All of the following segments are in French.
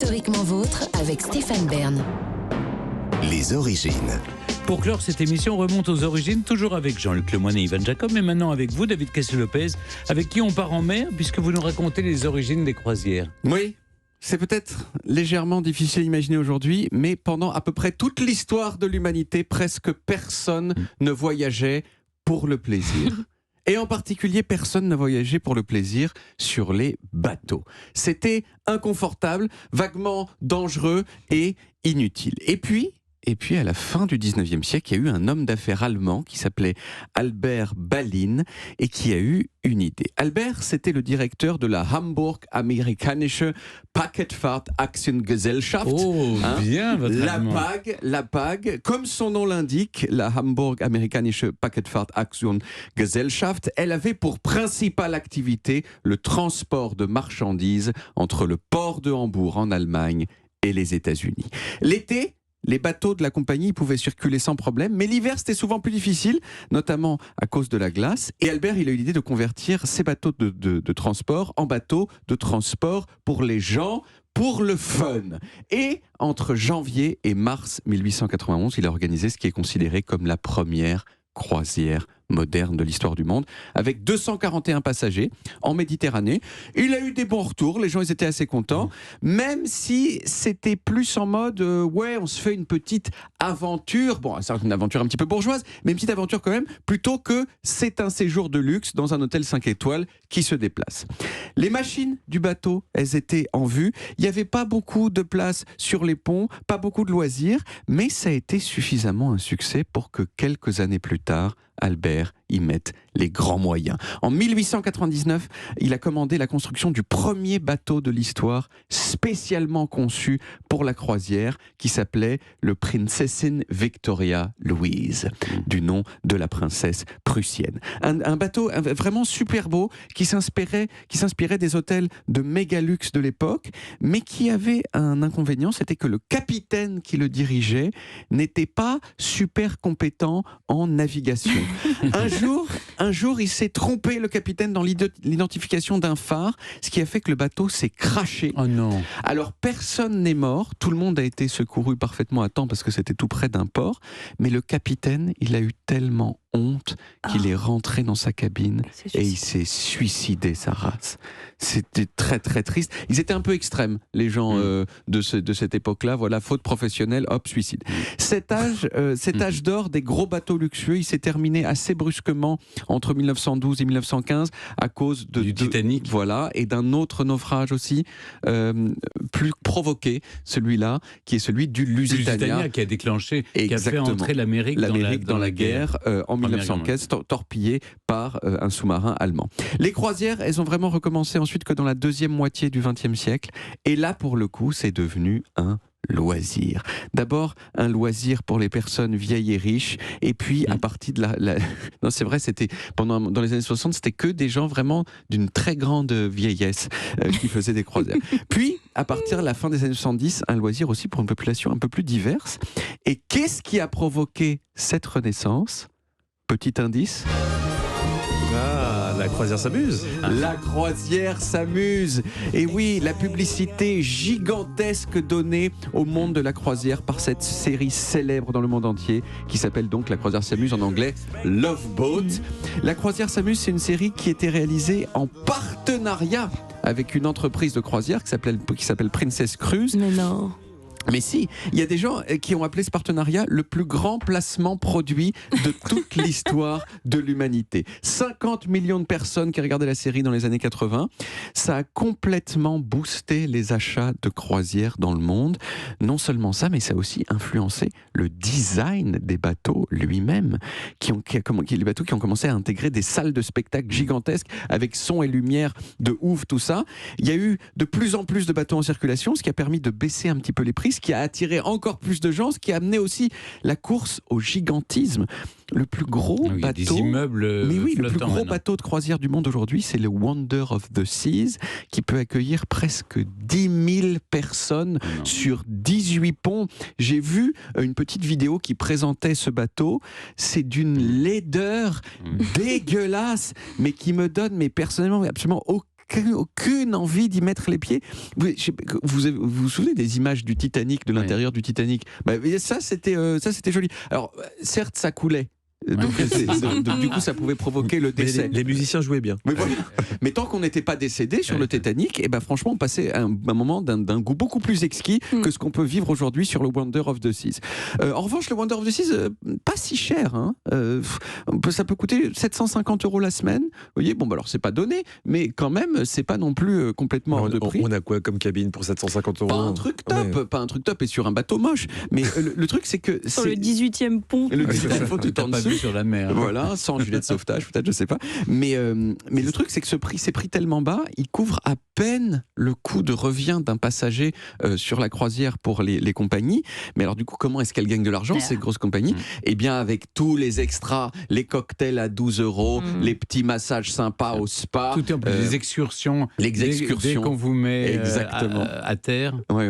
Historiquement vôtre avec Stéphane Bern. Les origines. Pour clore cette émission, on remonte aux origines, toujours avec Jean-Luc Lemoyne et Ivan Jacob, mais maintenant avec vous, David Kessel-Lopez, avec qui on part en mer, puisque vous nous racontez les origines des croisières. Oui, c'est peut-être légèrement difficile à imaginer aujourd'hui, mais pendant à peu près toute l'histoire de l'humanité, presque personne ne voyageait pour le plaisir. Et en particulier, personne ne voyageait pour le plaisir sur les bateaux. C'était inconfortable, vaguement dangereux et inutile. Et puis, à la fin du 19e siècle, il y a eu un homme d'affaires allemand qui s'appelait Albert Ballin et qui a eu une idée. Albert, c'était le directeur de la Hamburg-Amerikanische Packetfahrt-Aktiengesellschaft. Oh, bien, votre allemand. La PAG, comme son nom l'indique, la Hamburg-Amerikanische Packetfahrt-Aktiengesellschaft, elle avait pour principale activité le transport de marchandises entre le port de Hambourg en Allemagne et les États-Unis. L'été, les bateaux de la compagnie pouvaient circuler sans problème, mais l'hiver c'était souvent plus difficile, notamment à cause de la glace. Et Albert, il a eu l'idée de convertir ces bateaux de transport en bateaux de transport pour les gens, pour le fun. Et entre janvier et mars 1891, il a organisé ce qui est considéré comme la première croisière moderne de l'histoire du monde, avec 241 passagers en Méditerranée. Il a eu des bons retours, les gens ils étaient assez contents, même si c'était plus en mode ouais, on se fait une petite aventure, bon, c'est une aventure un petit peu bourgeoise, mais une petite aventure quand même, plutôt que c'est un séjour de luxe dans un hôtel 5 étoiles qui se déplace. Les machines du bateau, elles étaient en vue, il n'y avait pas beaucoup de place sur les ponts, pas beaucoup de loisirs, mais ça a été suffisamment un succès pour que quelques années plus tard, Albert y mette les grands moyens. En 1899, il a commandé la construction du premier bateau de l'histoire spécialement conçu pour la croisière qui s'appelait le Prinzessin Victoria Louise, du nom de la princesse prussienne. Un bateau vraiment super beau qui s'inspirait des hôtels de méga luxe de l'époque, mais qui avait un inconvénient, c'était que le capitaine qui le dirigeait n'était pas super compétent en navigation. Un jour, il s'est trompé, le capitaine, dans l'identification d'un phare, ce qui a fait que le bateau s'est crashé. Oh non. Alors, personne n'est mort, tout le monde a été secouru parfaitement à temps parce que c'était tout près d'un port, mais le capitaine, il a eu tellement honte qu'il est rentré dans sa cabine et il s'est suicidé, sa race. C'était très très triste. Ils étaient un peu extrêmes, les gens de cette époque-là. Voilà, faute professionnelle, hop, suicide. Cet âge d'or des gros bateaux luxueux, il s'est terminé assez brusquement entre 1912 et 1915 à cause du Titanic. Voilà, et d'un autre naufrage aussi, plus provoqué, celui-là, qui est celui du Lusitania, qui a déclenché, qui a fait entrer l'Amérique dans la guerre en 1915, torpillé par un sous-marin allemand. Les croisières, elles ont vraiment recommencé ensuite que dans la deuxième moitié du XXe siècle, et là, pour le coup, c'est devenu un loisir. D'abord, un loisir pour les personnes vieilles et riches, et puis à partir de non, c'est vrai, c'était dans les années 60, c'était que des gens vraiment d'une très grande vieillesse qui faisaient des croisières. Puis, à partir de la fin des années 70, un loisir aussi pour une population un peu plus diverse. Et qu'est-ce qui a provoqué cette renaissance ? Petit indice. Ah, la croisière s'amuse. La croisière s'amuse. Et oui, la publicité gigantesque donnée au monde de la croisière par cette série célèbre dans le monde entier qui s'appelle donc La croisière s'amuse, en anglais Love Boat. La croisière s'amuse, c'est une série qui était réalisée en partenariat avec une entreprise de croisière qui s'appelle Princess Cruise. Mais non. Mais si, il y a des gens qui ont appelé ce partenariat le plus grand placement produit de toute l'histoire de l'humanité. 50 millions de personnes qui regardaient la série dans les années 80. Ça a complètement boosté les achats de croisières dans le monde. Non seulement ça, mais ça a aussi influencé le design des bateaux lui-même. Les bateaux qui ont commencé à intégrer des salles de spectacle gigantesques avec son et lumière de ouf, tout ça. Il y a eu de plus en plus de bateaux en circulation, ce qui a permis de baisser un petit peu les prix, ce qui a attiré encore plus de gens, ce qui a amené aussi la course au gigantisme. Le plus gros bateau, des immeubles le plus gros bateau de croisière du monde aujourd'hui, c'est le Wonder of the Seas, qui peut accueillir presque 10 000 personnes sur 18 ponts. J'ai vu une petite vidéo qui présentait ce bateau. C'est d'une laideur dégueulasse, mais qui me donne, personnellement, absolument aucun aucune envie d'y mettre les pieds. Vous souvenez des images du Titanic, de l'intérieur du Titanic? Ça, c'était joli. Alors, certes, ça coulait. Donc, du coup, ça pouvait provoquer le décès. Les musiciens jouaient bien. Mais, voilà. Mais tant qu'on n'était pas décédé sur le Titanic, franchement, on passait un moment d'un goût beaucoup plus exquis que ce qu'on peut vivre aujourd'hui sur le Wonder of the Seas. En revanche, le Wonder of the Seas, pas si cher. Hein. Ça peut coûter 750 € la semaine. Vous voyez, alors c'est pas donné, mais quand même, c'est pas non plus complètement hors de prix. On a quoi comme cabine pour 750 €? Pas un truc top, pas un truc top et sur un bateau moche. Mais le truc, c'est que sur le 18e pont. Le 18e pont tout en dessous. Sur la mer. Voilà, sans gilet de sauvetage, peut-être, je sais pas. Mais le truc, c'est que ces prix tellement bas, ils couvrent à peine le coût de revient d'un passager sur la croisière pour les compagnies. Mais alors, du coup, comment est-ce qu'elles gagnent de l'argent, ces grosses compagnies? Eh bien, avec tous les extras, les cocktails à 12 €, les petits massages sympas au spa. Tout est en plus, les excursions. Dès qu'on vous met exactement. À terre. Oui.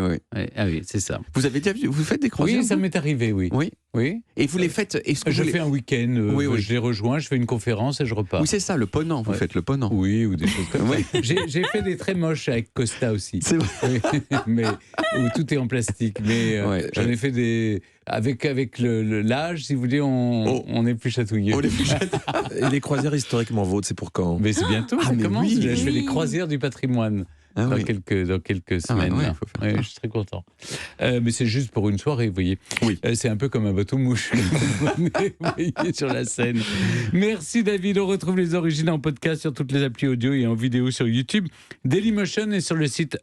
Ah oui, c'est ça. Vous avez déjà vous faites des croisières? Oui, ça m'est arrivé, oui. Oui. Et vous les faites? Je fais un week-end, je les rejoins, je fais une conférence et je repars. Oui, c'est ça, le Ponant, vous faites le Ponant. Oui, ou des choses comme ça. J'ai fait des très moches avec Costa aussi. C'est vrai. Mais, où tout est en plastique. Mais j'en ai fait des... Avec l'âge, si vous voulez, on est plus chatouillé. Et les croisières historiquement vôtres, c'est pour quand? Mais c'est bientôt, ça commence. Je fais les croisières du patrimoine. Dans quelques semaines. Je suis très content. Mais c'est juste pour une soirée, vous voyez. C'est un peu comme un bateau-mouche. Vous voyez sur la scène. Merci David. On retrouve les origines en podcast sur toutes les applis audio et en vidéo sur YouTube. Dailymotion est sur le site